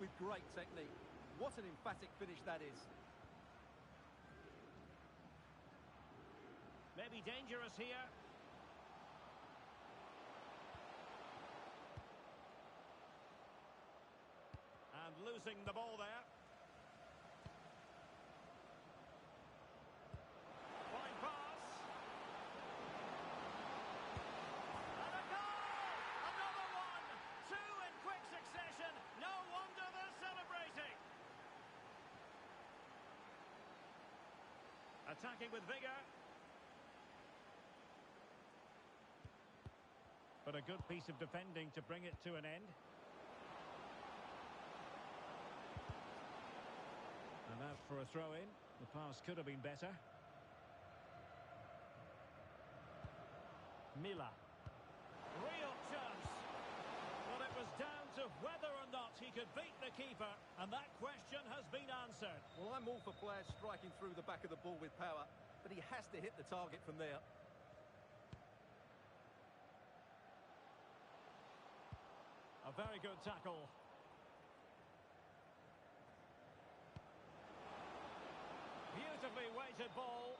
with great technique. What an emphatic finish that is. Maybe dangerous here. And losing the ball there. Fine pass. And a goal! Another one! Two in quick succession. No wonder they're celebrating. Attacking with vigour. But a good piece of defending to bring it to an end. And out for a throw-in. The pass could have been better. Mila. Real chance. But it was down to whether or not he could beat the keeper. And that question has been answered. Well, I'm all for players striking through the back of the ball with power, but he has to hit the target from there. A very good tackle. Beautifully weighted ball.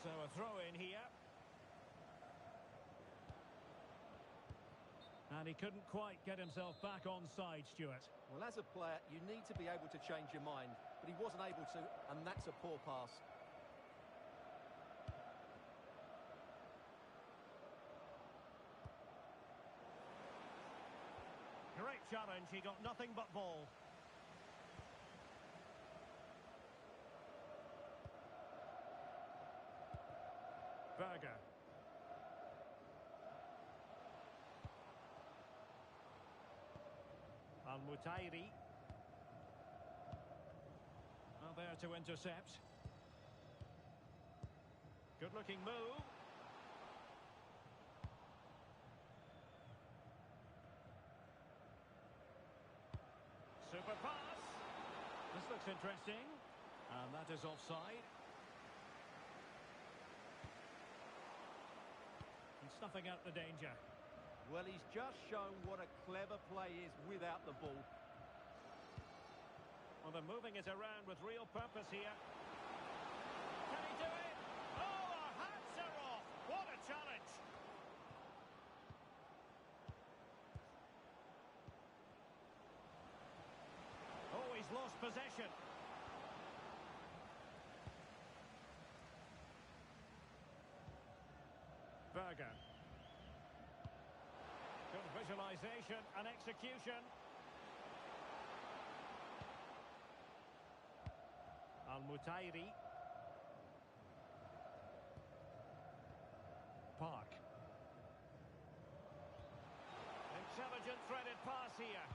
So a throw in here. And he couldn't quite get himself back onside, Stuart. Well, as a player, you need to be able to change your mind, but he wasn't able to, and that's a poor pass. Great challenge, he got nothing but ball. Berger. Al-Mutairi. Well, there to intercept. Good looking move. Super pass. This looks interesting. And that is offside. He's snuffing out the danger. Well, he's just shown what a clever play is without the ball. Well, they're moving it around with real purpose here. Can he do it? Oh, our hats are off. What a challenge. Oh, he's lost possession. Berger. Good visualization and execution. Al-Mutairi. Park. Intelligent threaded pass here.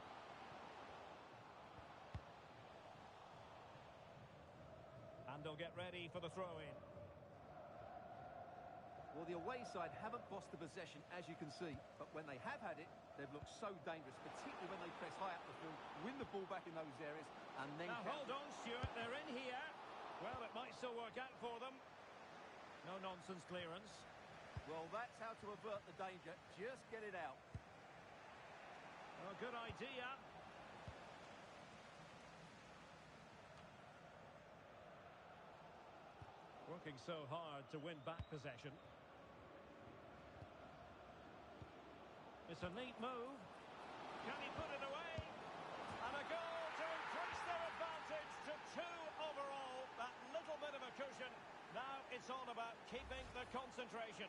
And they'll get ready for the throw-in. Well, the away side haven't lost the possession, as you can see. But when they have had it, they've looked so dangerous, particularly when they press high up the field, win the ball back in those areas, and then... Now, hold on, Stuart. They're in here. Well, it might still work out for them. No nonsense clearance. Well, that's how to avert the danger. Just get it out. Well, good idea. Working so hard to win back possession. It's a neat move. Can he put it away? And a goal to increase their advantage to 2 overall. That little bit of a cushion. Now it's all about keeping the concentration.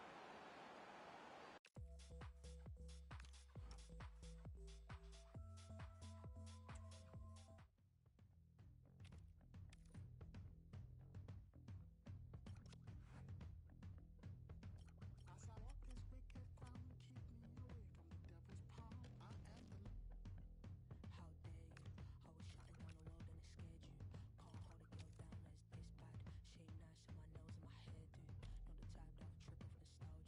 As I walk this wicked ground, keep me away from the devil's palm. I am the... How dare you? I was shutting down the world and it scared you. Can't hold a girl down as this bad. Shame nice on my nails and my hairdo. Not the type that trip off nostalgia.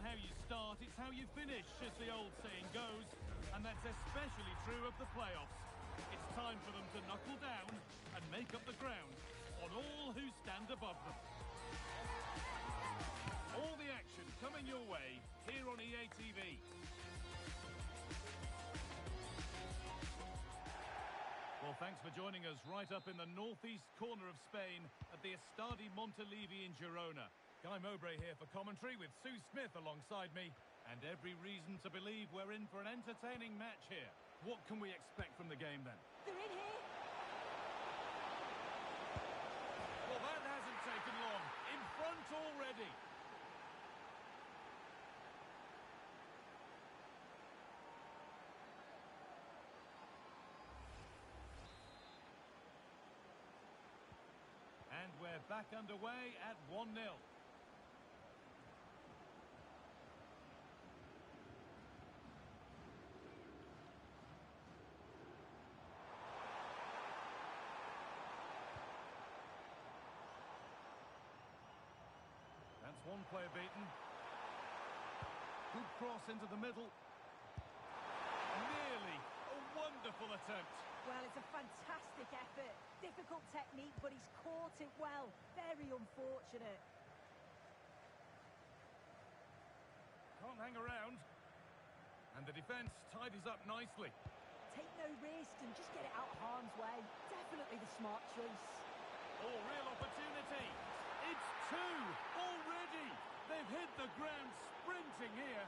how you start, it's how you finish, as the old saying goes. And that's especially true of the playoffs. It's time for them to knuckle down and make up the ground on all who stand above them. All the action coming your way here on EA TV. Well, thanks for joining us right up in the northeast corner of Spain at the Estadi Montilivi in Girona. Guy Mowbray here for commentary with Sue Smith alongside me, and every reason to believe we're in for an entertaining match here. What can we expect from the game then? They're in here. Well, that hasn't taken long. In front already. And we're back underway at 1-0. That's one player beaten. Good cross into the middle. Nearly. A wonderful attempt. Well, it's a fantastic effort. Difficult technique, but he's caught it well. Very unfortunate. Can't hang around. And the defence tidies up nicely. Take no risk and just get it out of harm's way. Definitely the smart choice. Oh, real opportunity. It's two already. They've hit the ground sprinting here.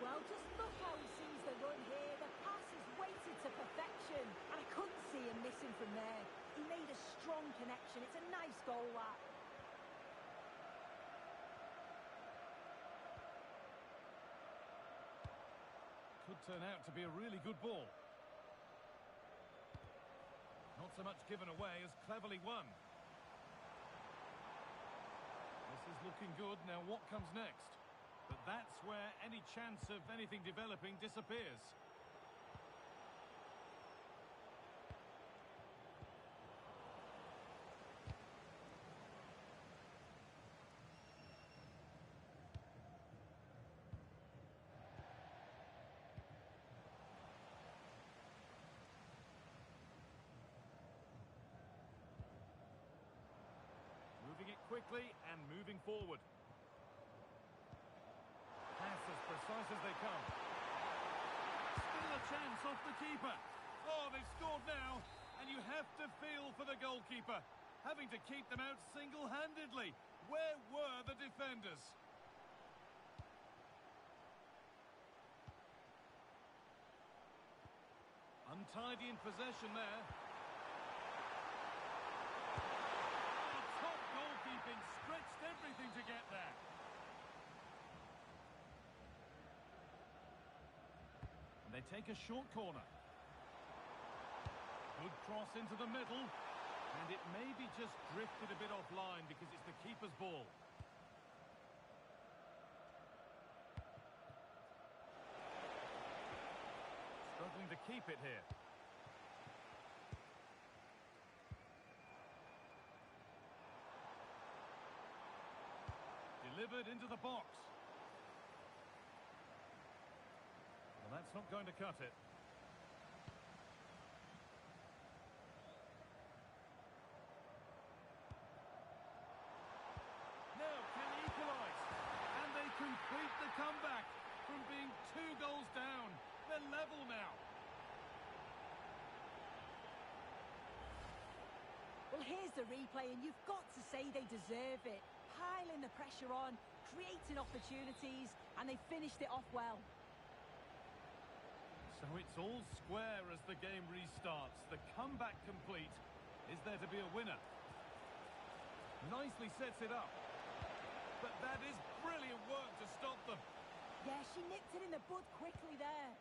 Well, just look how he sees the run here. The pass is weighted to perfection, and I couldn't see him missing from there. He made a strong connection. It's a nice goal, that. Could turn out to be a really good ball. Not so much given away as cleverly won. This is looking good. Now what comes next? But that's where any chance of anything developing disappears. Moving it quickly and moving forward. Pass as precise as they come. Still a chance off the keeper. Oh, they've scored now, and you have to feel for the goalkeeper, having to keep them out single-handedly. Where were the defenders? Untidy in possession there. Goalkeeping stretched everything to get there. And they take a short corner. Good cross into the middle. And it maybe just drifted a bit offline because it's the keeper's ball. Struggling to keep it here. Delivered into the box. Well, that's not going to cut it. Now can equalise. And they complete the comeback from being 2 goals down. They're level now. Well, here's the replay, and you've got to say they deserve it. Piling the pressure on, creating opportunities, and they finished it off well. So it's all square as the game restarts. The comeback complete. Is there to be a winner? Nicely sets it up. But that is brilliant work to stop them. Yeah, she nipped it in the bud quickly there.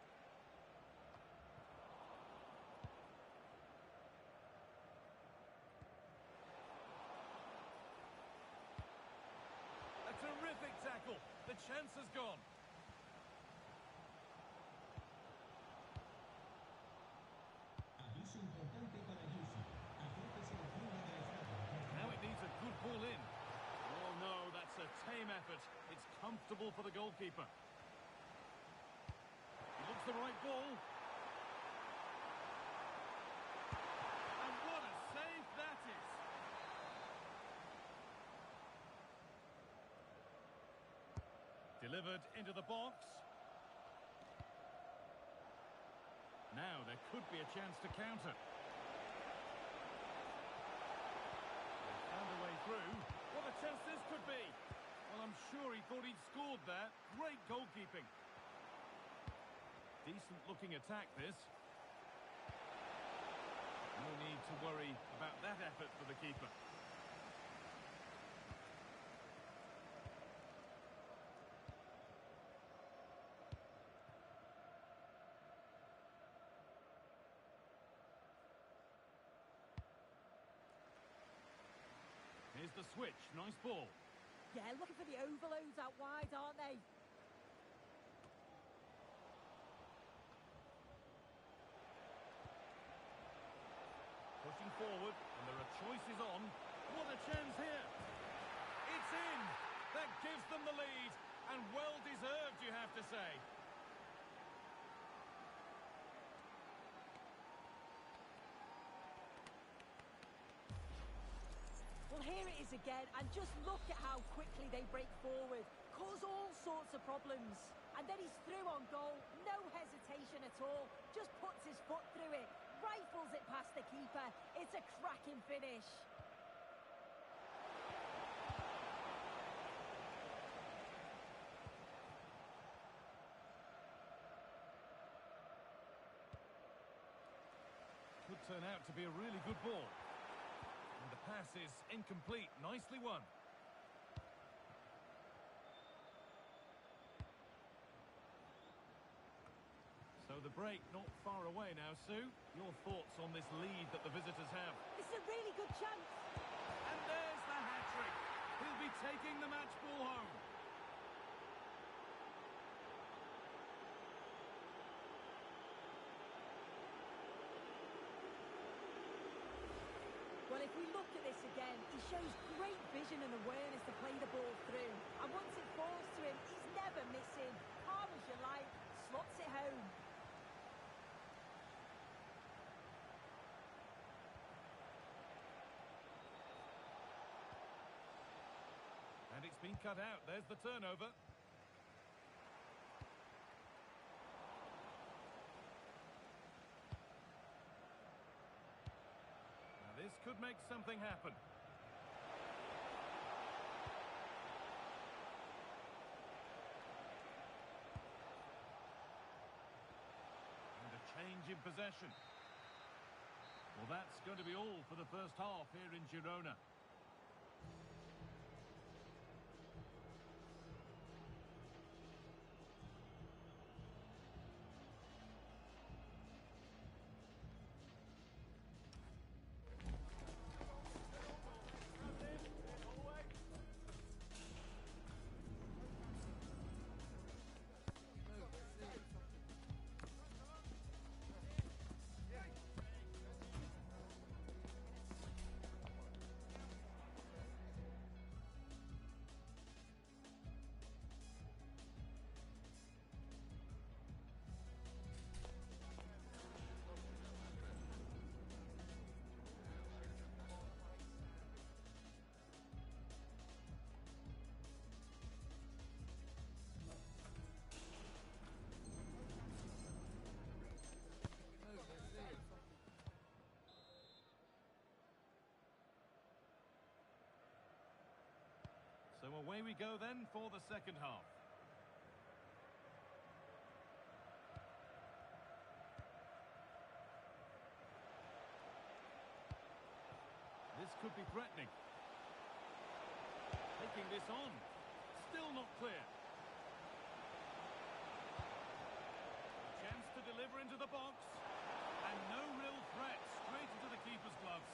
A terrific tackle. The chance has gone. Aviso importante para Houston. effort. It's comfortable for the goalkeeper. He looks the right ball. And what a save that is! Delivered into the box. Now there could be a chance to counter. They found a way through. What a chance this could be! Well, I'm sure he thought he'd scored there. Great goalkeeping. Decent looking attack, this. No need to worry about that effort for the keeper. Here's the switch. Nice ball. Yeah, looking for the overloads out wide, aren't they? Pushing forward, and there are choices on. What a chance here! It's in! That gives them the lead, and well deserved, you have to say. Well, here it is again, and just look at how quickly they break forward. Cause all sorts of problems. And then he's through on goal, no hesitation at all. Just puts his foot through it, rifles it past the keeper. It's a cracking finish. Could turn out to be a really good ball. And the pass is incomplete. Nicely won. So the break not far away now, Sue. Your thoughts on this lead that the visitors have? This is a really good chance. And there's the hat-trick. He'll be taking the match ball home. Well, if we look at this again, he shows great vision and awareness to play the ball through. And once it falls to him, he's never missing. Calm as you like, slots it home. And it's been cut out. There's the turnover. Now this could make something happen. And a change in possession. Well, that's going to be all for the first half here in Girona. So away we go then for the second half. This could be threatening. Taking this on. Still not clear. Chance to deliver into the box. And no real threat. Straight into the keeper's gloves.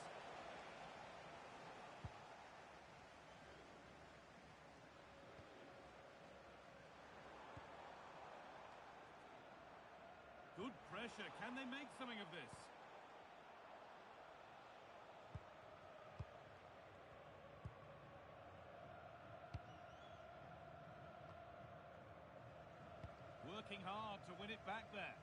Good pressure. Can they make something of this? working hard to win it back there.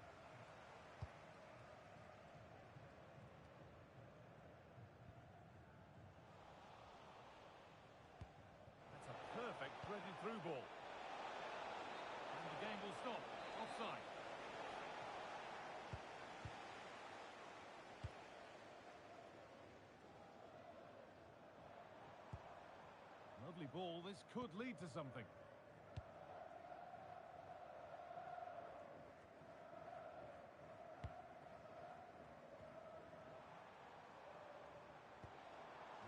That's a perfect threaded through ball. And the game will stop. Offside. Lovely ball. This could lead to something.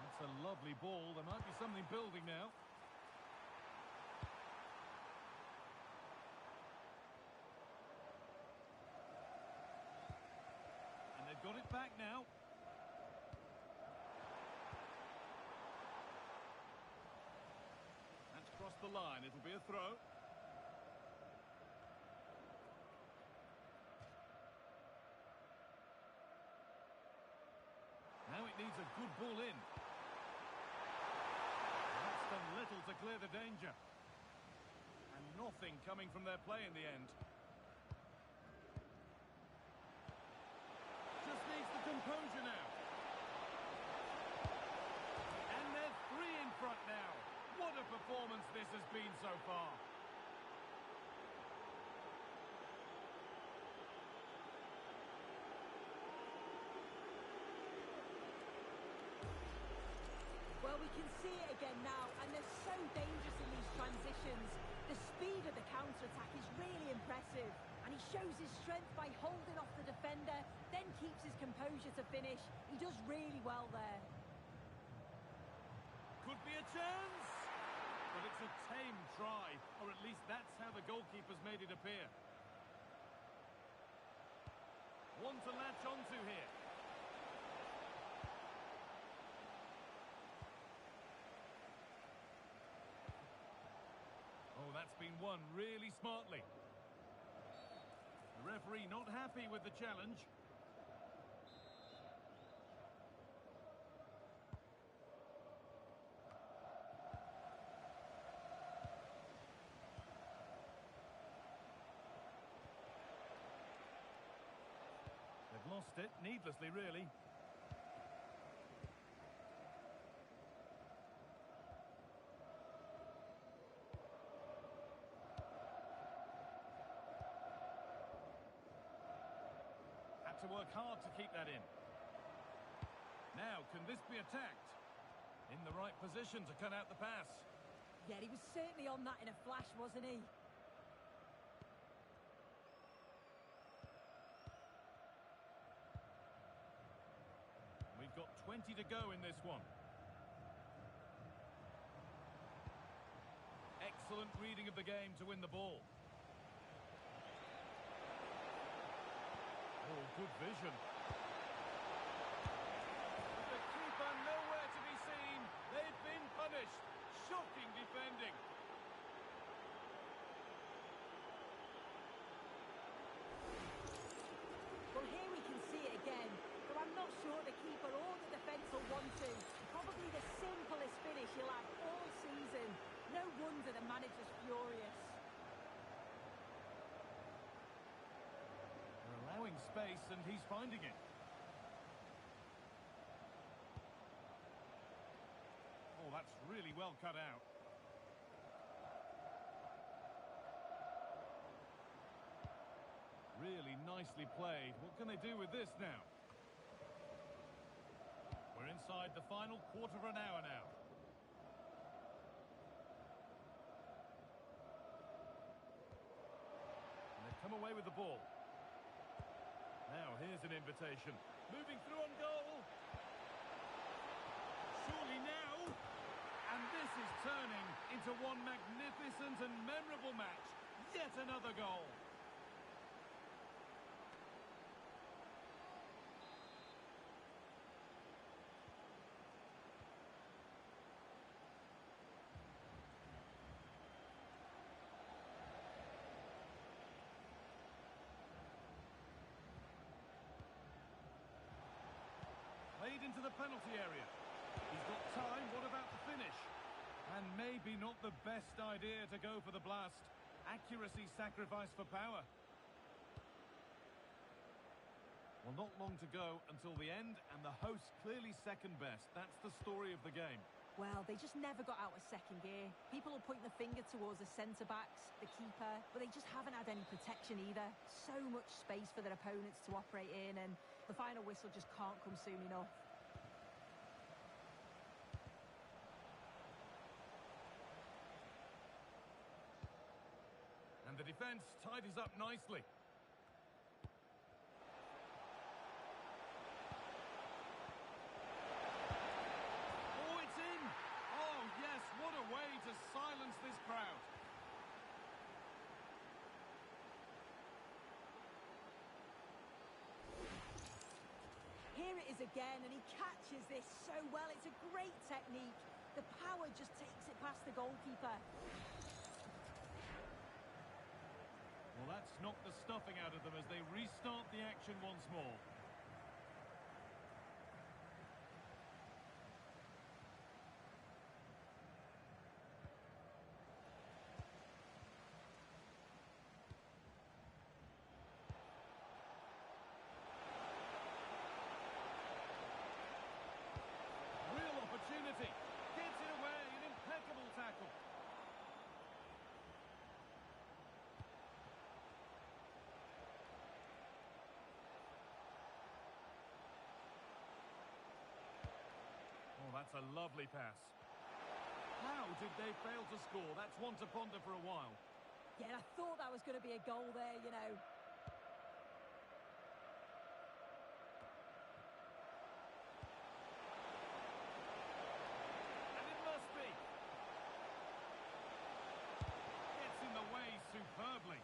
That's a lovely ball. There might be something building now. And they've got it back now. Across the line, it'll be a throw. Now it needs a good ball in. That's done little to clear the danger. And nothing coming from their play in the end. Just needs the composure now. And they're three in front now. What a performance this has been so far. Well, we can see it again now, and they're so dangerous in these transitions. The speed of the counter-attack is really impressive, and he shows his strength by holding off the defender, then keeps his composure to finish. He does really well there. Could be a chance! But it's a tame try, or at least that's how the goalkeeper's made it appear. One to latch onto here. Oh, that's been won really smartly. The referee not happy with the challenge. Lost it, needlessly really. Had to work hard to keep that in. Now, can this be attacked? In the right position to cut out the pass. Yeah, he was certainly on that in a flash, wasn't he? Got 20 to go in this one. Excellent reading of the game to win the ball. Oh, good vision. The keeper nowhere to be seen. They've been punished. Shocking defending. Well, here we can see it again. But I'm not sure the keeper or the defence will want to. Probably the simplest finish he'll have all season. No wonder the manager's furious. They're allowing space and he's finding it. Oh, that's really well cut out. Really nicely played. What can they do with this now? We're inside the final quarter of an hour now. And they've come away with the ball. Now here's an invitation. Moving through on goal. Surely now. And this is turning into one magnificent and memorable match. Yet another goal. Played into the penalty area. He's got time. What about the finish? And maybe not the best idea to go for the blast. Accuracy sacrificed for power. Well, not long to go until the end, and the hosts clearly second best. That's the story of the game. Well, they just never got out of second gear. People will point the finger towards the centre-backs, the keeper, but they just haven't had any protection either. So much space for their opponents to operate in, and the final whistle just can't come soon enough. And the defence tidies up nicely. Oh, it's in! Oh, yes, what a way to silence this crowd. Here it is again, and he catches this so well. It's a great technique. The power just takes it past the goalkeeper. Well, that's knocked the stuffing out of them as they restart the action once more. Real opportunity. Gets it away. An impeccable tackle. Oh, that's a lovely pass. How did they fail to score? That's one to ponder for a while. Yeah, I thought that was going to be a goal there, you know. And it must be. Gets in the way superbly.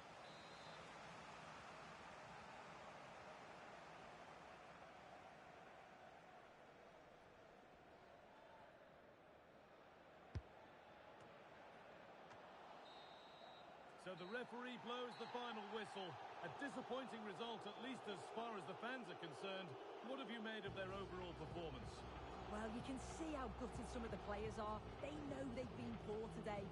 So the referee blows the final whistle. A disappointing result, at least as far as the fans are concerned. What have you made of their overall performance? Well, you can see how gutted some of the players are. They know they've been poor today.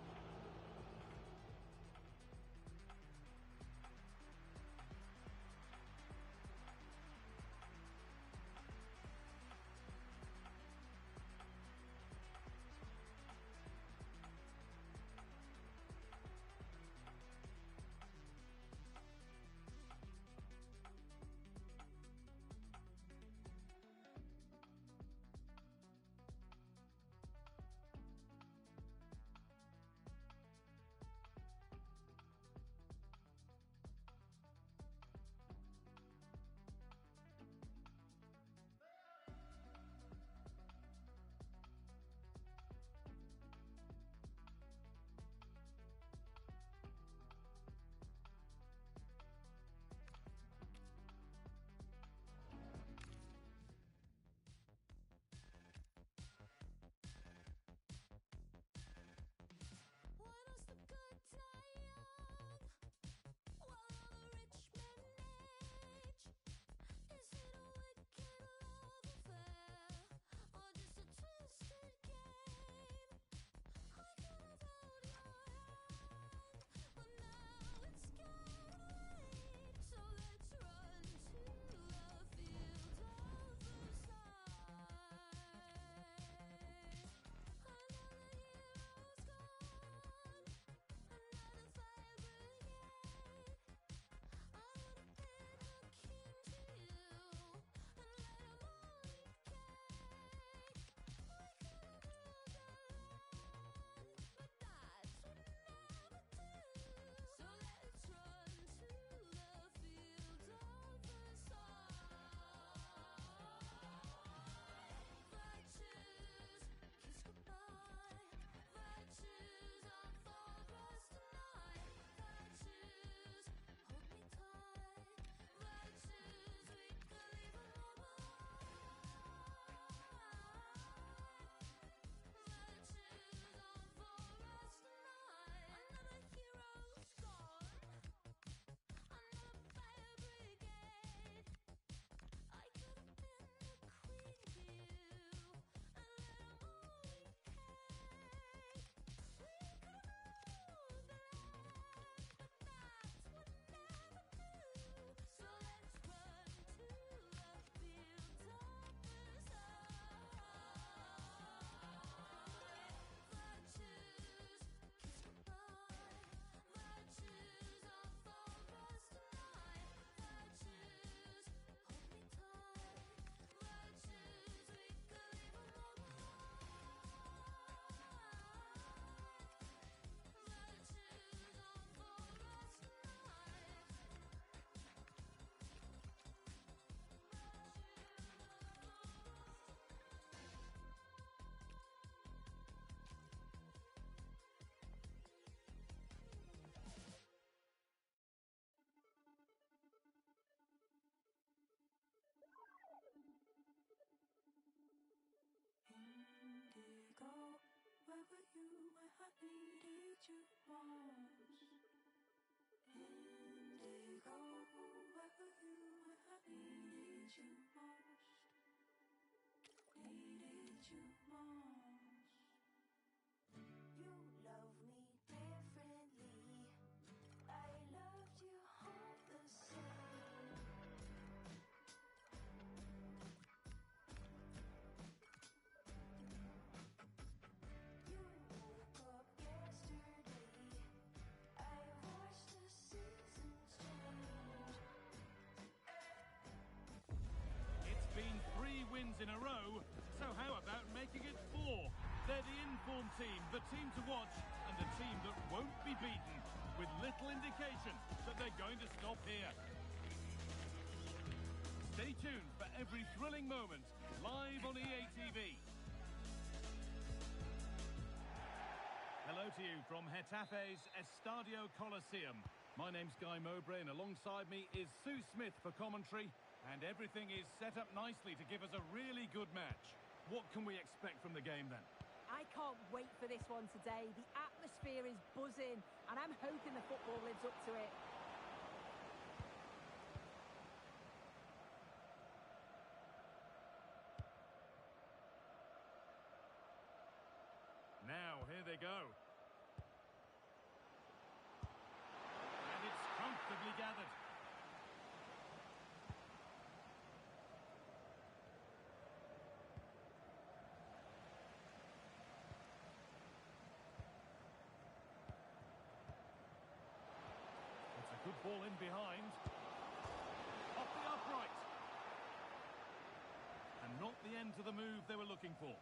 needed you most. Indigo, where were you when I needed you most? Needed you most. You love me differently. I loved you all the same. You woke up yesterday. I watched the seasons change. It's been 3 wins in a row, so how about making it 4? They're the informed team, the team to watch, and the team that won't be beaten, with little indication that they're going to stop here. Stay tuned for every thrilling moment, live on EA TV. Hello to you from Getafe's Estadio Coliseum. My name's Guy Mowbray, and alongside me is Sue Smith for commentary, and everything is set up nicely to give us a really good match. What can we expect from the game then? I can't wait for this one today. The atmosphere is buzzing, and I'm hoping the football lives up to it. Now, here they go. And it's comfortably gathered. It's a good ball in behind. Off the upright. And not the end to the move they were looking for.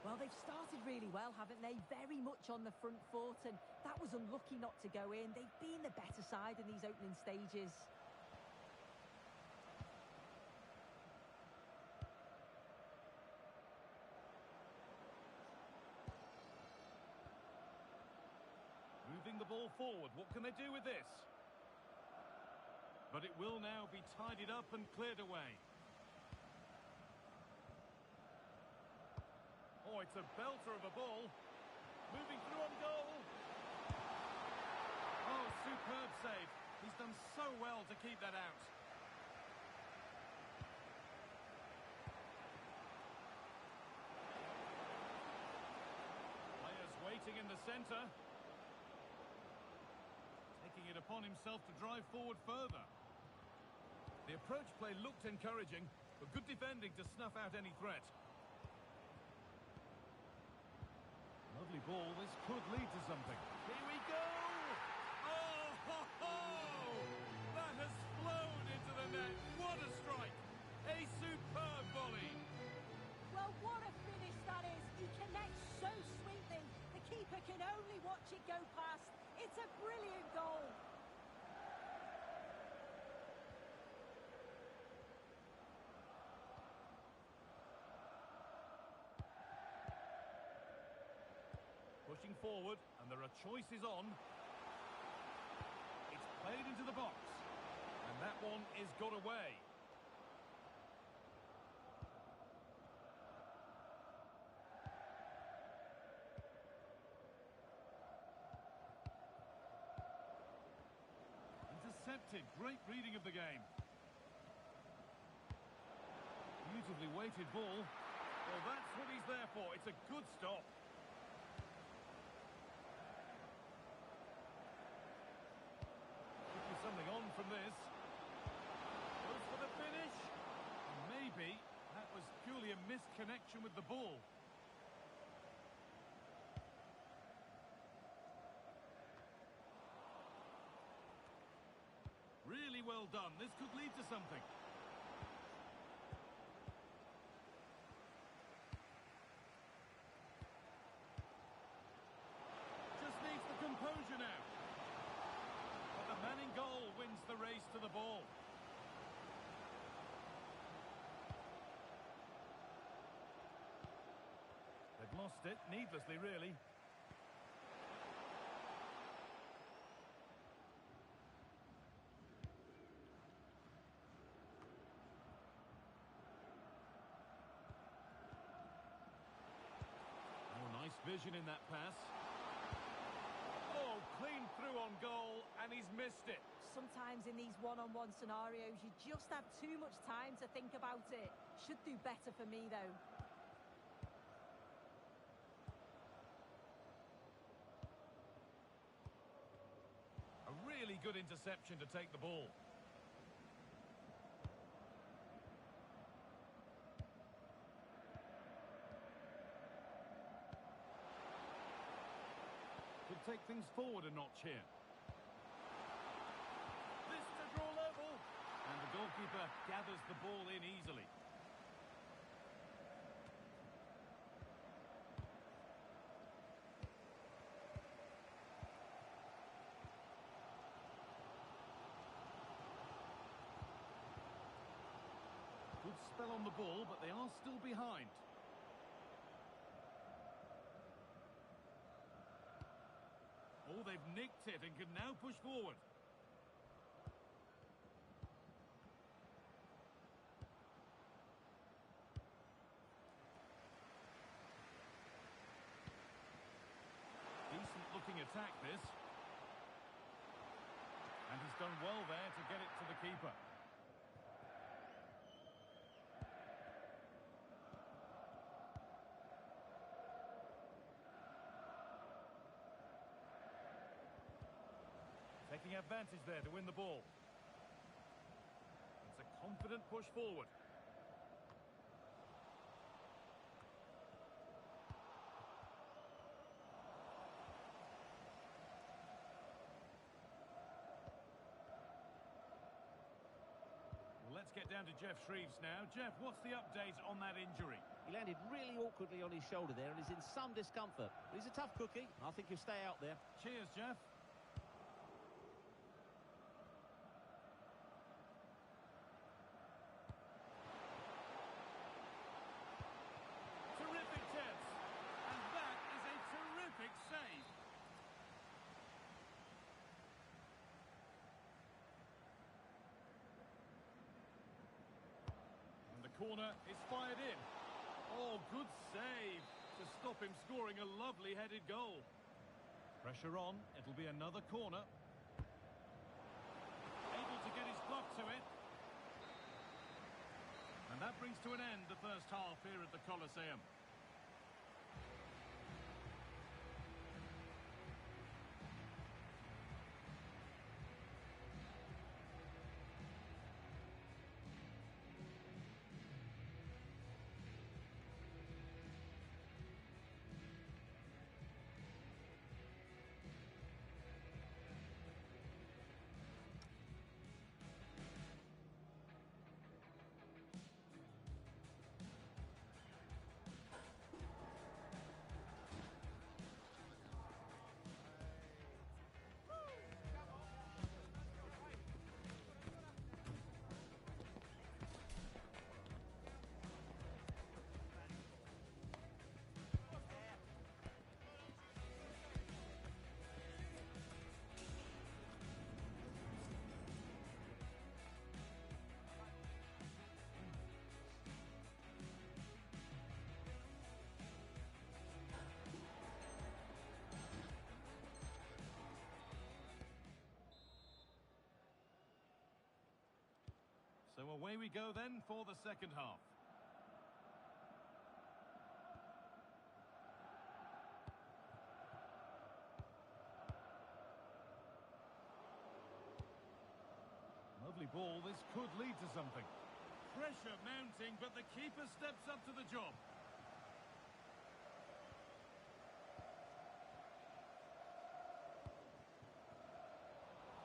Well, they've started really well, haven't they? Very much on the front foot, and that was unlucky not to go in. They've been the better side in these opening stages. Moving the ball forward, what can they do with this? But it will now be tidied up and cleared away. Oh, it's a belter of a ball. Moving through on goal. Oh, superb save. He's done so well to keep that out. Players waiting in the centre. Taking it upon himself to drive forward further. The approach play looked encouraging, but good defending to snuff out any threat. Lovely ball, this could lead to something. Here we go! Oh, ho, ho! That has flown into the net. What a strike! A superb volley. Well, what a finish that is. He connects so sweetly. The keeper can only watch it go past. It's a brilliant goal. Pushing forward, and there are choices on. It's played into the box, and that one is got away. Intercepted, great reading of the game. Beautifully weighted ball. Well, that's what he's there for. It's a good stop. Something on from this. Goes for the finish. Maybe that was purely a missed connection with the ball. Really well done. This could lead to something. Just needs the composure now. The man in goal wins the race to the ball. They've lost it, needlessly really. Oh, nice vision in that pass. Oh, clean through on goal, and he's missed it. Sometimes in these one-on-one scenarios, you just have too much time to think about it. Should do better for me, though. A really good interception to take the ball. Could take things forward a notch here. This to draw level. And the goalkeeper gathers the ball in easily. Good spell on the ball, but they are still behind. Oh, they've nicked it and can now push forward. Decent looking attack this. And he's done well there to get it to the keeper. Taking advantage there to win the ball. It's a confident push forward. Well, let's get down to Jeff Shreves now. Jeff, what's the update on that injury? He landed really awkwardly on his shoulder there and is in some discomfort. But he's a tough cookie. I think he'll stay out there. Cheers, Jeff. Terrific chance. And that is a terrific save. And the corner is fired in. Oh, good save to stop him scoring a lovely headed goal. Pressure on, it'll be another corner. Able to get his glove to it. And that brings to an end the first half here at the Coliseum. So away we go then for the second half. Lovely ball, this could lead to something. Pressure mounting, but the keeper steps up to the job.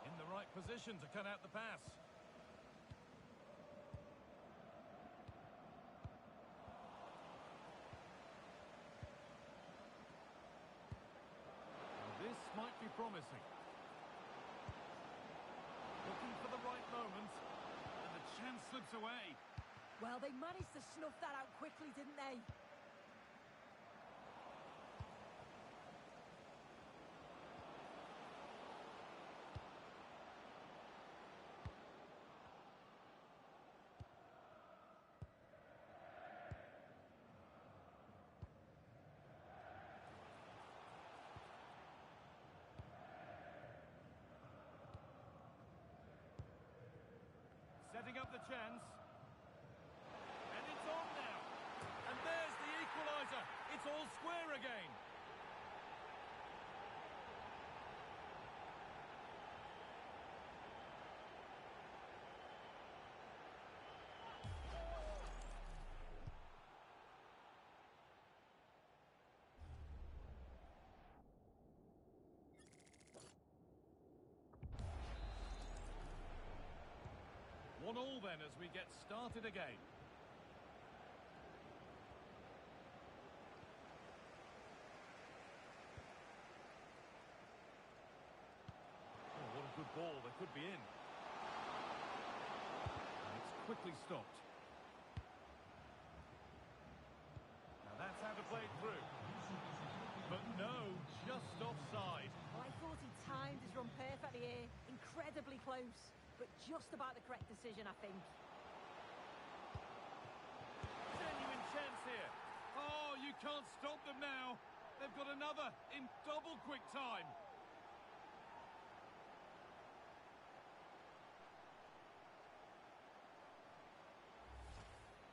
In the right position to cut out the pass. This might be promising. Looking for the right moment, and the chance slips away. Well, they managed to snuff that out quickly, didn't they? have the chance. And it's on now. And there's the equaliser. It's all square again. One all then as we get started again. Oh, what a good ball. They could be in. And it's quickly stopped. Now that's how to play it through. But no, just offside. Well, I thought he timed his run perfectly here. Incredibly close. But just about the correct decision, I think. Genuine chance here. Oh, you can't stop them now. They've got another in double quick time.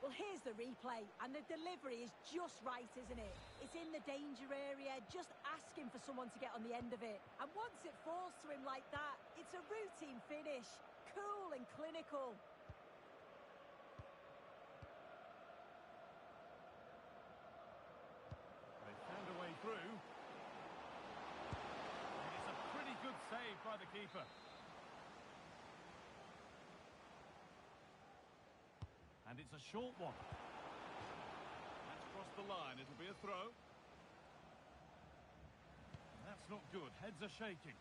Well, here's the replay, and the delivery is just right, isn't it? It's in the danger area, just asking for someone to get on the end of it. And once it falls to him like that, it's a routine finish. Cool and clinical. They found a way through. And it's a pretty good save by the keeper. And it's a short one. That's crossed the line. It'll be a throw. That's not good. Heads are shaking.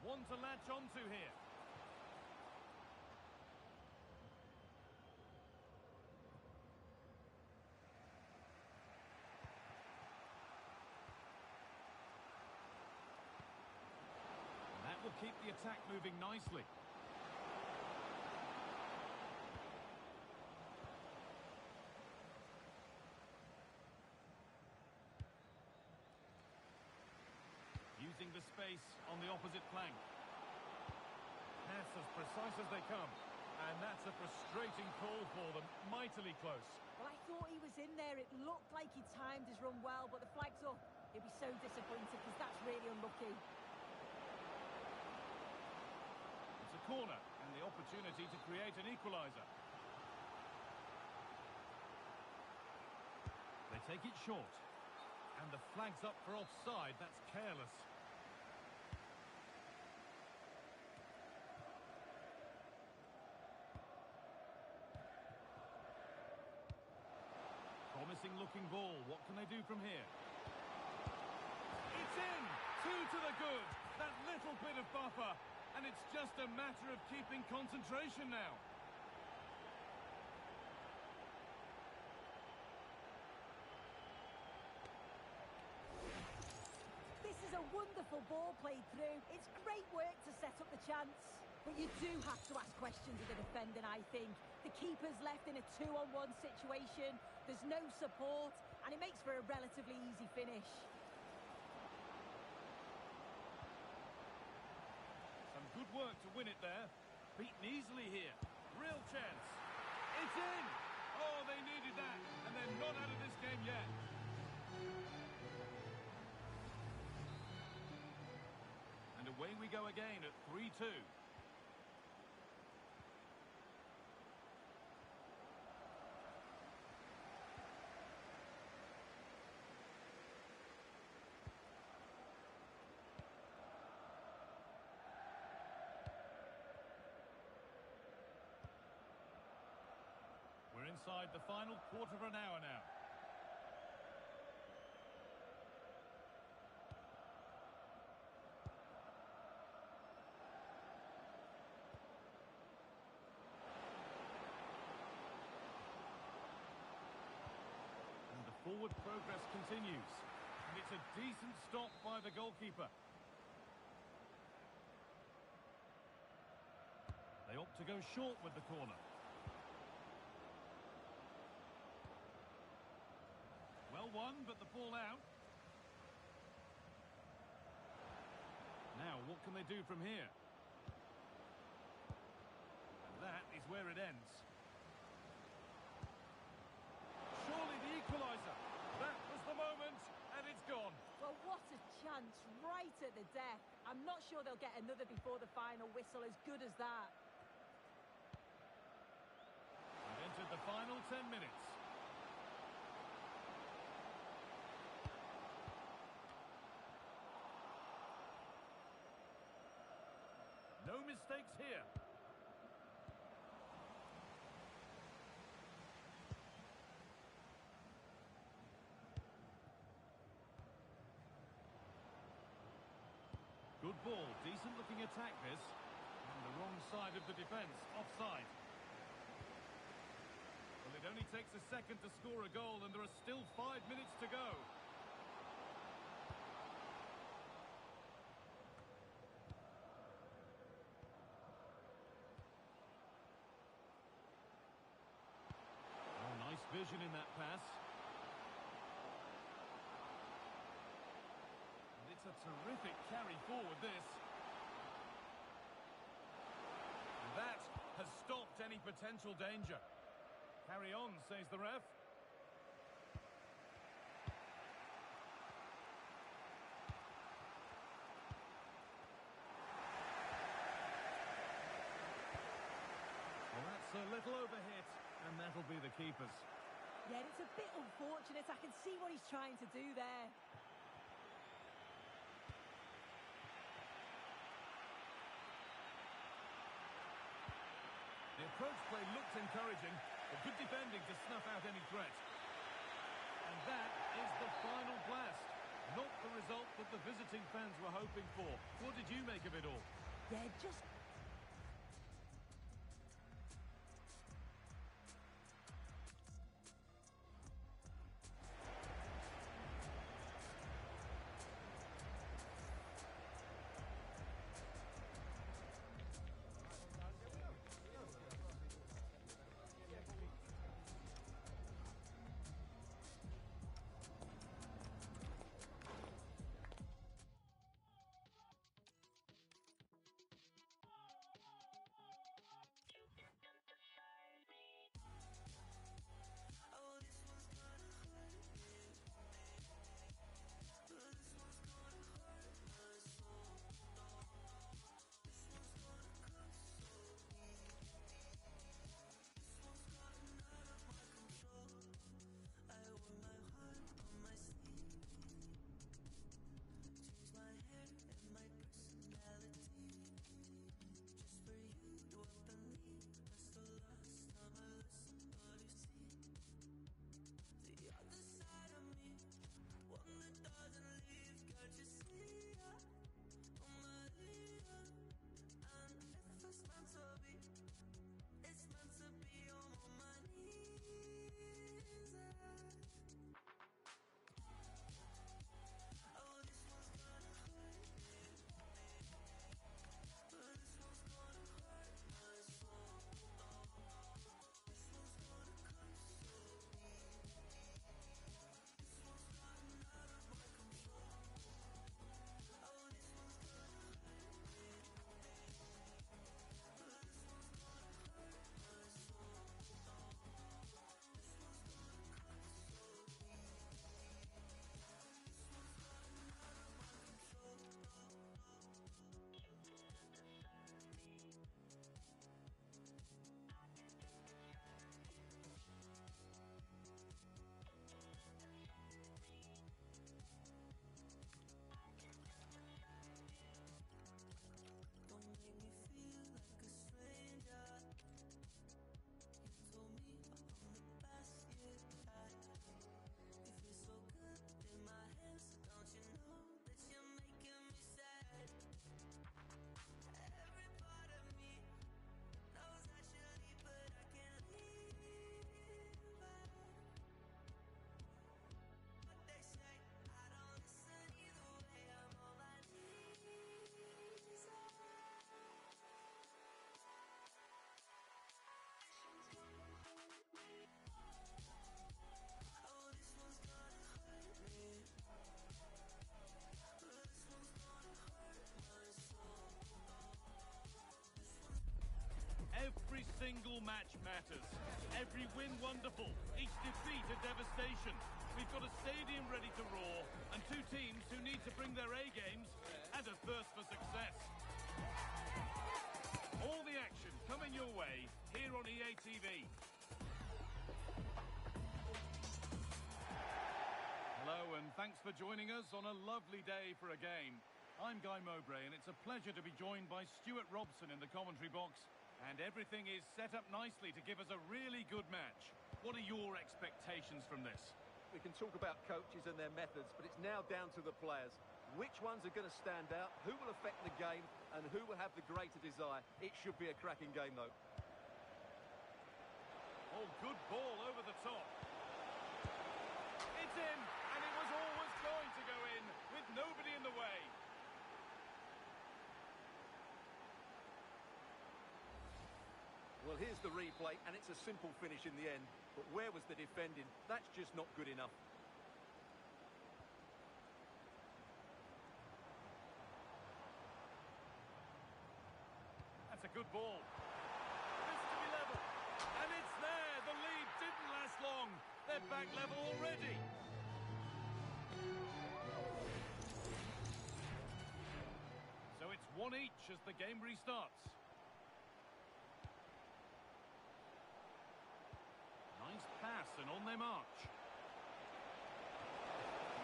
One to latch onto here. And that will keep the attack moving nicely. Using the space on the opposite flank. That's as precise as they come. And that's a frustrating call for them. Mightily close. Well, I thought he was in there. It looked like he timed his run well, but the flag's up. He'll be so disappointed because that's really unlucky. It's a corner and the opportunity to create an equaliser. They take it short. And the flag's up for offside. That's careless. Promising looking ball. What can they do from here? It's in! Two to the good. That little bit of buffer. And it's just a matter of keeping concentration now. This is a wonderful ball played through. It's great work to set up the chance. But you do have to ask questions of the defending, I think. The keeper's left in a 2-on-1 situation. There's no support, and it makes for a relatively easy finish. Some good work to win it there. Beaten easily here. Real chance. It's in! Oh, they needed that, and they're not out of this game yet. And away we go again at 3-2. We're inside the final quarter of an hour now. And the forward progress continues. And it's a decent stop by the goalkeeper. They opt to go short with the corner. Well won, but the ball out. Now, what can they do from here? That is where it ends. Surely the equaliser. That was the moment, and it's gone. Well, what a chance right at the death. I'm not sure they'll get another before the final whistle, as good as that. We've entered the final 10 minutes. No mistakes here. Good ball, decent looking attack this. On the wrong side of the defence, offside. Well, it only takes a second to score a goal and there are still 5 minutes to go. Oh, nice vision in that pass. A terrific carry forward, this. And that has stopped any potential danger. Carry on, says the ref. Well, that's a little overhit, and that'll be the keeper's. Yeah, it's a bit unfortunate. I can see what he's trying to do there. The approach play looked encouraging, but good defending to snuff out any threat. And that is the final blast. Not the result that the visiting fans were hoping for. What did you make of it all? Yeah, just single match matters. Every win wonderful, each defeat a devastation. We've got a stadium ready to roar, and two teams who need to bring their A games and a thirst for success. All the action coming your way here on EA TV. Hello and thanks for joining us on a lovely day for a game. I'm Guy Mowbray and it's a pleasure to be joined by Stuart Robson in the commentary box. And everything is set up nicely to give us a really good match. What are your expectations from this? We can talk about coaches and their methods, but it's now down to the players. Which ones are going to stand out, who will affect the game, and who will have the greater desire? It should be a cracking game, though. Oh, good ball over the top. It's in, and it was always going to go in, with nobody in the way. Well, here's the replay, and it's a simple finish in the end. But where was the defending? That's just not good enough. That's a good ball. This to be level. And it's there. The lead didn't last long. They're back level already. So it's one each as the game restarts. Nice pass and on their march.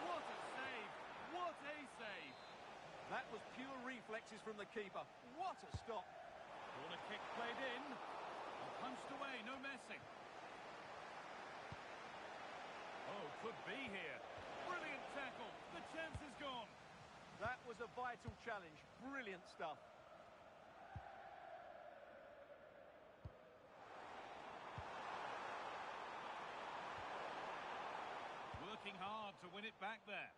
What a save! What a save! That was pure reflexes from the keeper. What a stop! Corner kick played in. And punched away, no messing. Oh, could be here. Brilliant tackle. The chance is gone. That was a vital challenge. Brilliant stuff. Working hard to win it back there.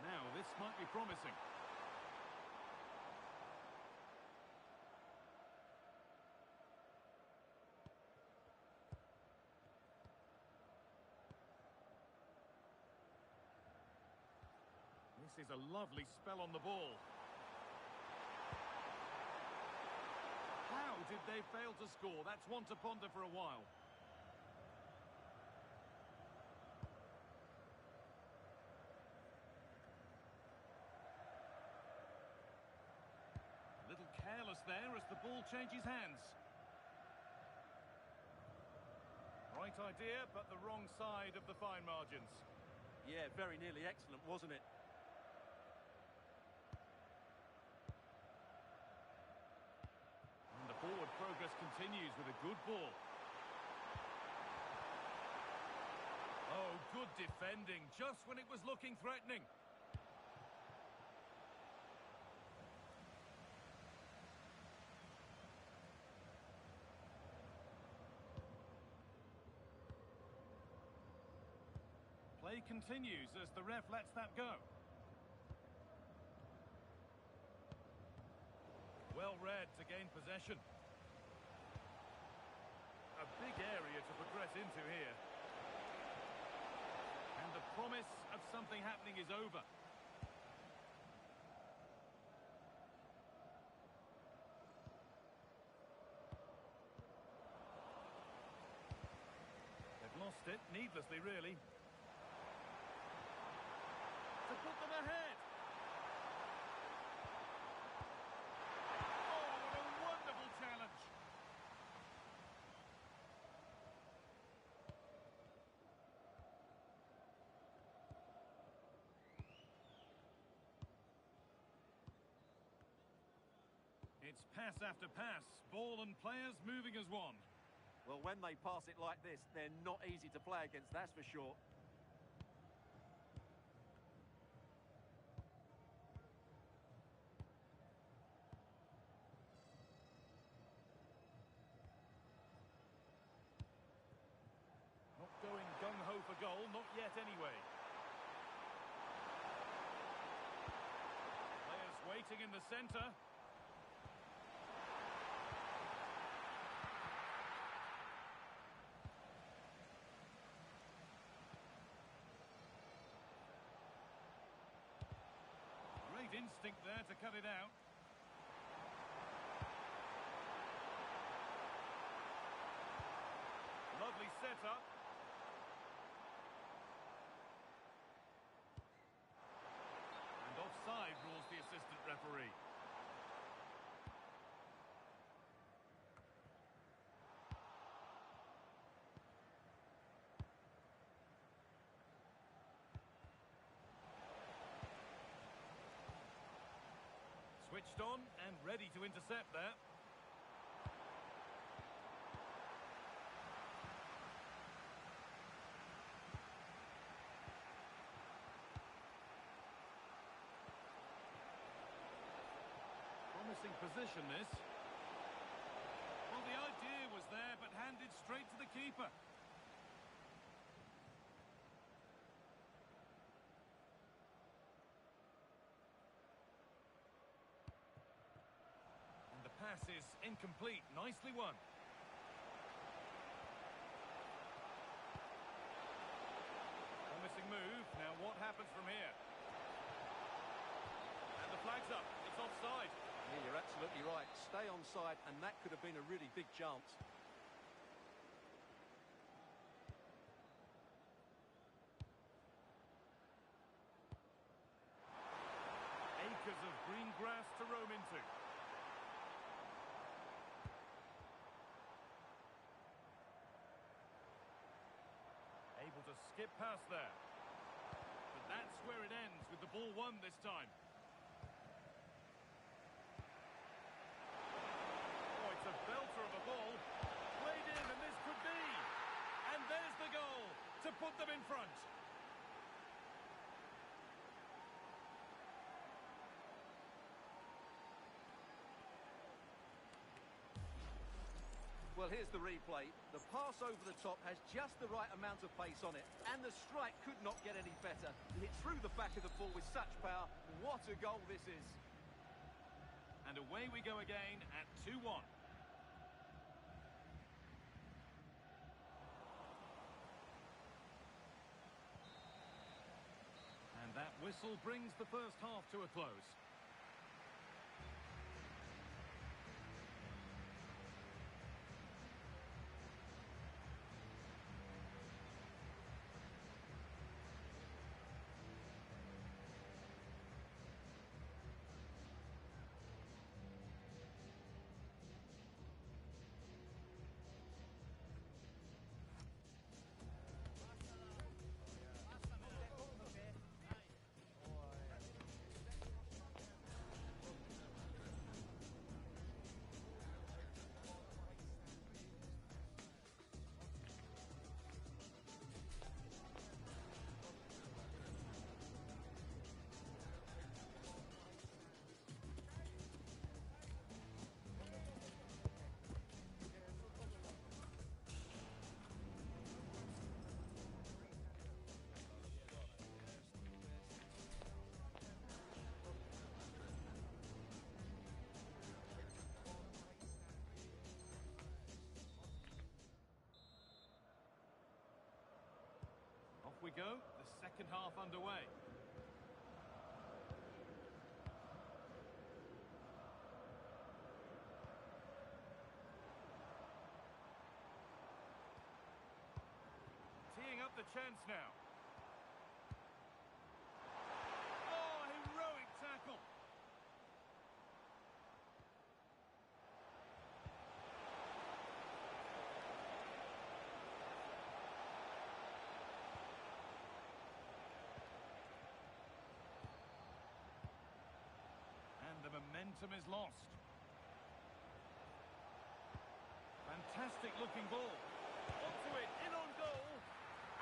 Now, this might be promising. This is a lovely spell on the ball. How did they fail to score? That's one to ponder for a while. A little careless there as the ball changes hands. Right idea, but the wrong side of the fine margins. Yeah, very nearly excellent, wasn't it? And the forward progress continues with a good ball. Oh, good defending, just when it was looking threatening. Play continues as the ref lets that go. Well read to gain possession. A big area to progress into here. And the promise of something happening is over. They've lost it, needlessly really. To put them ahead. Oh, what a wonderful challenge. It's pass after pass, ball and players moving as one. Well, when they pass it like this, they're not easy to play against, that's for sure. Not going gung-ho for goal, not yet anyway. Players waiting in the centre. instinct there to cut it out. Lovely setup. And offside rules the assistant referee. Switched on and ready to intercept there. Promising position, this. Well, the idea was there, but handed straight to the keeper. And the pass is incomplete. Nicely won. Promising move. Now what happens from here? And the flag's up. It's offside. Yeah, you're absolutely right. Stay onside, and that could have been a really big chance. Acres of green grass to roam into. Able to skip past there. But that's where it ends, with the ball won this time. It's a belter of a ball, played in, and this could be. And there's the goal to put them in front. Well, here's the replay. The pass over the top has just the right amount of pace on it, and the strike could not get any better. He hit through the back of the ball with such power. What a goal this is. And away we go again at 2-1. And that whistle brings the first half to a close. We go, the second half underway. Teeing up the chance now. Oh, heroic tackle. The momentum is lost. Fantastic looking ball. Onto it, in on goal.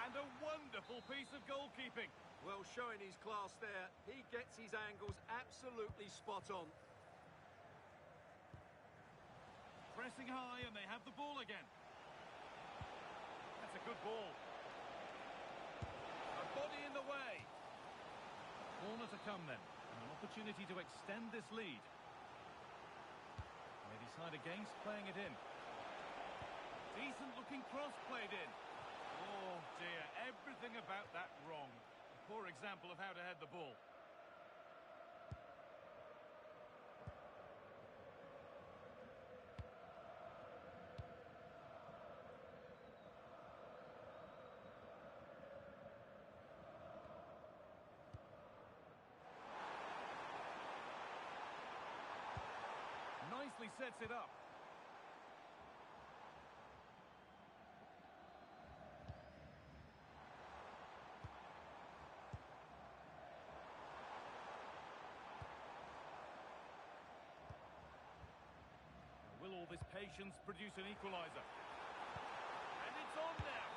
And a wonderful piece of goalkeeping. Well, showing his class there. He gets his angles absolutely spot on. Pressing high, and they have the ball again. That's a good ball. A body in the way. Corner to come then. An opportunity to extend this lead. They decide against playing it in. Decent looking cross played in. Oh dear, everything about that wrong. A poor example of how to head the ball. nicely sets it up. Will all this patience produce an equaliser? And it's on now.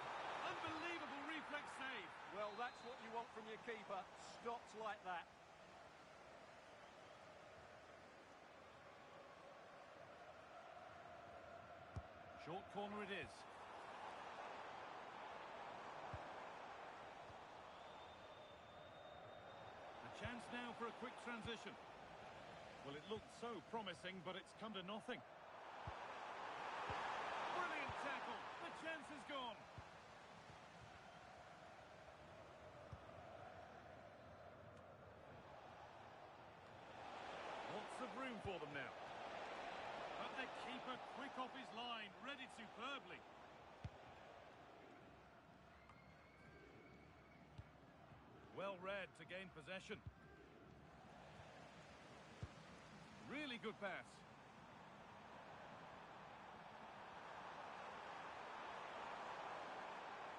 Unbelievable reflex save. Well, that's what you want from your keeper. Stops like that. Short corner it is. A chance now for a quick transition. Well, it looked so promising, but it's come to nothing. Brilliant tackle. The chance is gone. Lots of room for them now. But the keeper quick off his line, read it superbly. Well read to gain possession. Really good pass.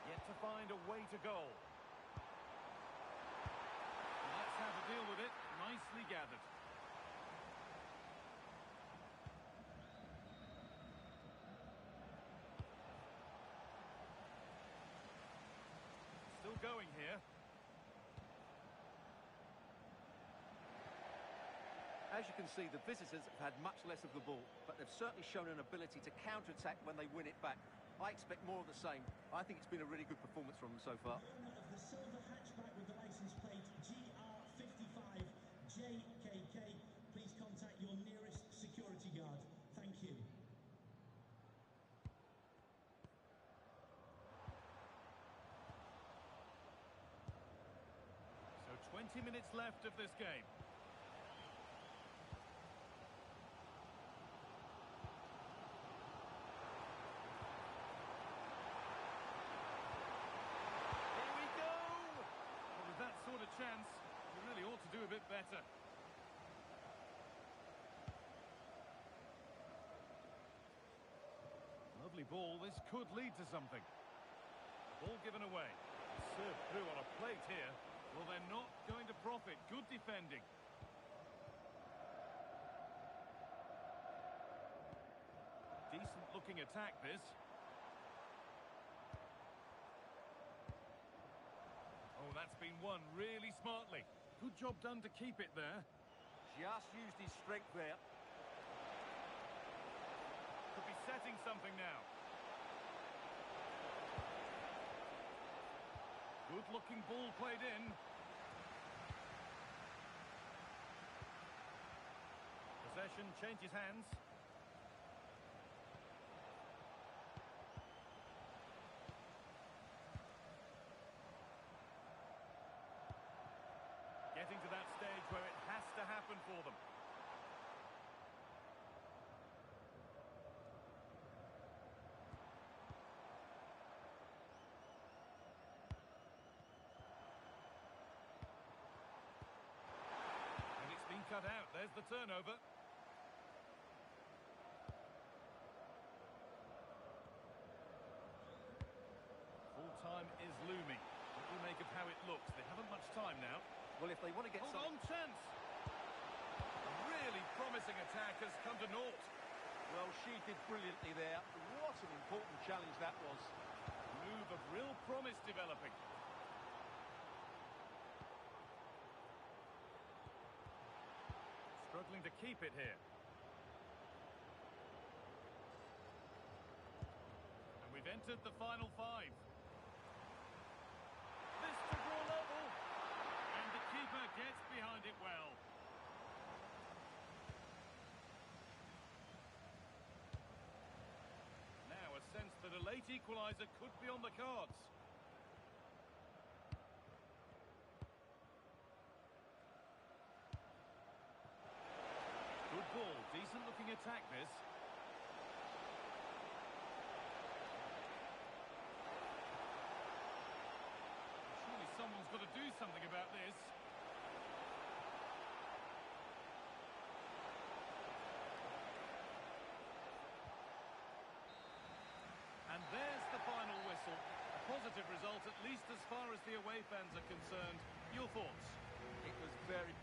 Yet to find a way to goal. That's how to deal with it. Nicely gathered. Still going here. As you can see, the visitors have had much less of the ball, but they've certainly shown an ability to counter-attack when they win it back. I expect more of the same. I think it's been a really good performance from them so far. The owner of the silver hatchback with the license plate GR55 JKK, please contact your nearest security guard. Thank you. So 20 minutes left of this game. Chance, you really ought to do a bit better. Lovely ball, this could lead to something. Ball given away. Served through on a plate here. Well, they're not going to profit. Good defending. Decent looking attack, this. Oh, that's been won really smartly. Good job done to keep it there. Just used his strength there. Could be setting something now. Good looking ball played in. Possession changes hands. Getting to that stage where it has to happen for them. And it's been cut out. There's the turnover. Full time is looming. What do you make of how it looks? They haven't much time now. Well, if they want to get Hold on, chance. A really promising attack has come to naught. Well, she did brilliantly there. What an important challenge that was. A move of real promise developing. Struggling to keep it here. And we've entered the final five. This to draw level. And the keeper gets behind it well. Now a sense that a late equaliser could be on the cards. Good ball, decent looking attack this. Surely someone's got to do something about this. positive result, at least as far as the away fans are concerned. Your thoughts? It was very...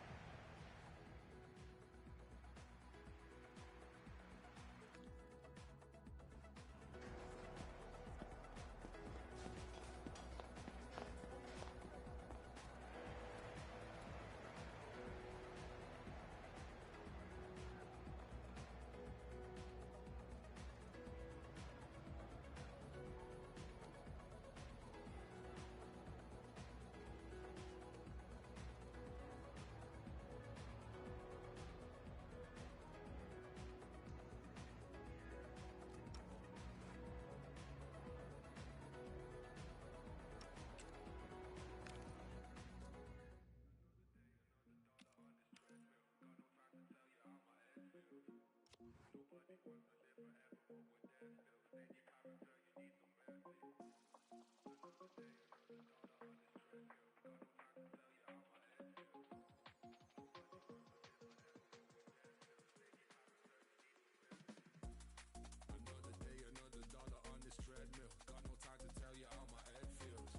Another day, another dollar on this treadmill. Got no time to tell you how my head feels.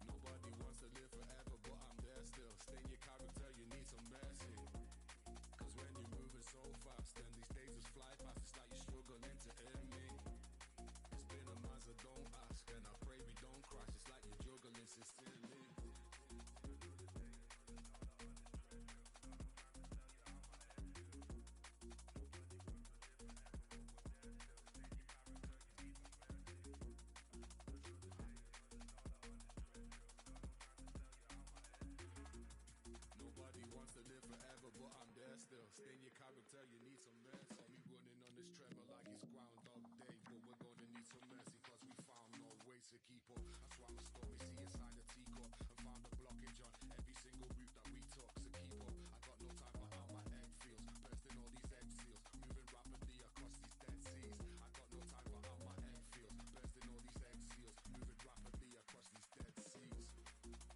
Nobody wants to live forever, but I'm there still. Stay in your character, you need some mercy. Cause when you're moving so fast, and these days just fly past, it's like you're struggling to earn me. It's been a Mazda, don't ask, and I pray we don't crash. It's like you're juggling sincerely. Nobody wants to live forever, but I'm there still. Stay in your character, you need some mercy. Me running on this treadmill like it's Groundhog Day, but we're gonna need some mercy, cause we found no ways to keep up. That's why my story see inside the teacup, and found a blockage on every single route that we took. So keep up, I got no time for how my head feels, bursting all these egg seals, moving rapidly across these dead seas. I got no time for how my head feels, bursting all these egg seals, moving rapidly across these dead seas.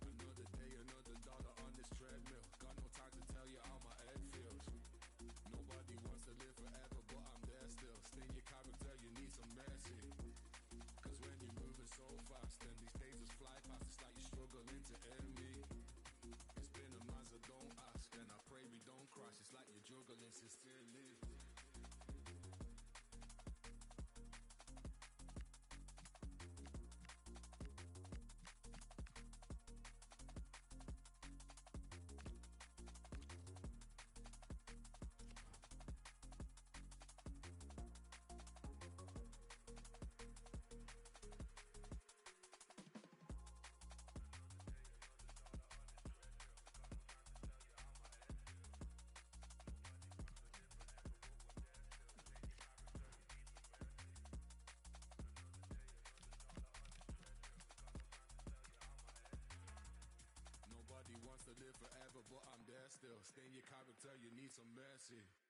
Another day, another dollar on this treadmill. Got no time to tell you how my head feels. Nobody wants to live forever, but I'm there still. Stay in your character, you need some mercy. Cause when you're moving so fast, and these days just fly past, it's like you're struggling to earn me. It's been a Mazda, don't ask, and I pray we don't crash. It's like you're juggling sincerely. Nobody wants to live forever, but I'm there still. Stay in your character, you need some mercy.